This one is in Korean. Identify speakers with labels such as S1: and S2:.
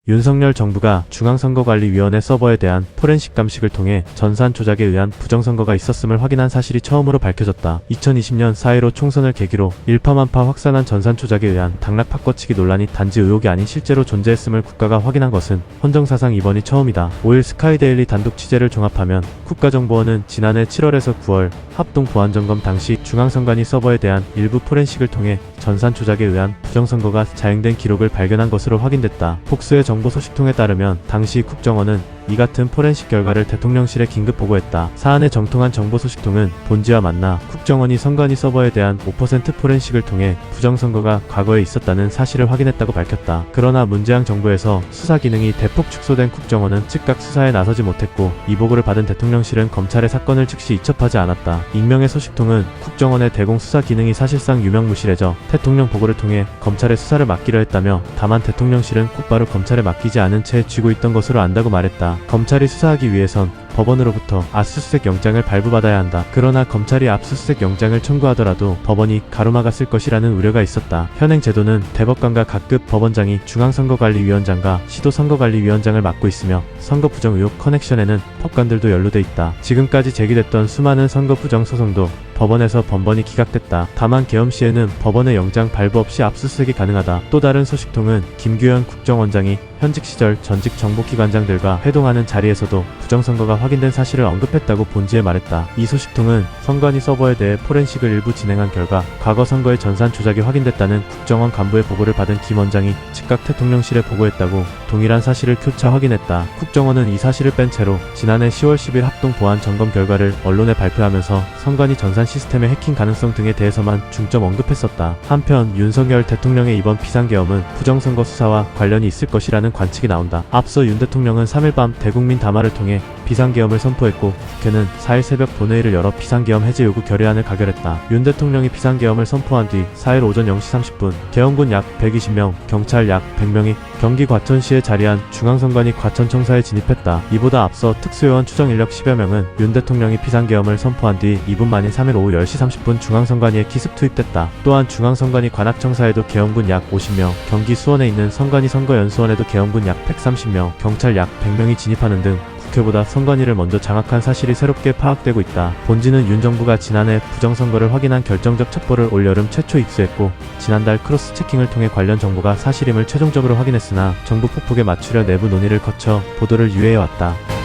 S1: 윤석열 정부가 중앙선거관리위원회 서버에 대한 포렌식 감식을 통해 전산 조작에 의한 부정선거가 있었음을 확인한 사실이 처음으로 밝혀졌다. 2020년 4.15 총선을 계기로 일파만파 확산한 전산 조작에 의한 당락 바꿔치기 논란이 단지 의혹이 아닌 실제로 존재했음을 국가가 확인한 것은 헌정사상 이번이 처음이다. 5일 스카이데일리 단독 취재를 종합하면 국가정보원은 지난해 7월에서 9월 합동 보안점검 당시 중앙선관위 서버에 대한 일부 포렌식을 통해 전산 조작에 의한 부정선거가 자행된 기록을 발견한 것으로 확인됐다. 복수의 정보 소식통에 따르면 당시 국정원은 이 같은 포렌식 결과를 대통령실에 긴급 보고했다. 사안의 정통한 정보 소식통은 본지와 만나 국정원이 선관위 서버에 대한 5% 포렌식을 통해 부정선거가 과거에 있었다는 사실을 확인했다고 밝혔다. 그러나 문재양 정부에서 수사 기능이 대폭 축소된 국정원은 즉각 수사에 나서지 못했고 이 보고를 받은 대통령실은 검찰의 사건을 즉시 이첩하지 않았다. 익명의 소식통은 국정원의 대공 수사 기능이 사실상 유명무실해져 대통령 보고를 통해 검찰의 수사를 맡기려 했다며 다만 대통령실은 곧바로 검찰에 맡기지 않은 채 쥐고 있던 것으로 안다고 말했다. 검찰이 수사하기 위해선 법원으로부터 압수수색 영장을 발부받아야 한다. 그러나 검찰이 압수수색 영장을 청구하더라도 법원이 가로막았을 것이라는 우려가 있었다. 현행 제도는 대법관과 각급 법원장이 중앙선거관리위원장과 시도선거관리위원장을 맡고 있으며 선거 부정 의혹 커넥션에는 법관들도 연루돼 있다. 지금까지 제기됐던 수많은 선거 부정 소송도 법원에서 번번이 기각됐다. 다만 계엄 시에는 법원의 영장 발부 없이 압수수색이 가능하다. 또 다른 소식통은 김규현 국정원장이 현직 시절 전직 정보기관장들과 회동하는 자리에서도 부정선거가 확인된 사실을 언급했다고 본지에 말했다. 이 소식통은 선관위 서버에 대해 포렌식을 일부 진행한 결과 과거 선거의 전산 조작이 확인됐다는 국정원 간부의 보고를 받은 김 원장이 즉각 대통령실에 보고했다고 동일한 사실을 교차 확인했다. 국정원은 이 사실을 뺀 채로 지난해 10월 10일 합동 보안 점검 결과를 언론에 발표하면서 선관위 전산 시스템의 해킹 가능성 등에 대해서만 중점 언급했었다. 한편 윤석열 대통령의 이번 비상계엄은 부정선거 수사와 관련이 있을 것이라는 관측이 나온다. 앞서 윤 대통령은 3일 밤 대국민 담화를 통해 비상계엄을 선포했고 국회는 4일 새벽 본회의를 열어 비상계엄 해제 요구 결의안을 가결했다. 윤 대통령이 비상계엄을 선포한 뒤 4일 오전 0시 30분 계엄군 약 120명, 경찰 약 100명이 경기 과천시에 자리한 중앙선관위 과천청사에 진입했다. 이보다 앞서 특수요원 추정 인력 10여 명은 윤 대통령이 비상계엄을 선포한 뒤 2분 만인 3일 오후 10시 30분 중앙선관위에 기습 투입됐다. 또한 중앙선관위 관악청사에도 계엄군 약 50명, 경기 수원에 있는 선관위 선거연수원에도 계엄군 약 130명, 경찰 약 100명이 진입하는 등 국회보다 선관위를 먼저 장악한 사실이 새롭게 파악되고 있다. 본지는 윤 정부가 지난해 부정선거를 확인한 결정적 첩보를 올여름 최초 입수했고 지난달 크로스 체킹을 통해 관련 정보가 사실임을 최종적으로 확인했으나 정부 폭폭에 맞추려 내부 논의를 거쳐 보도를 유예해왔다.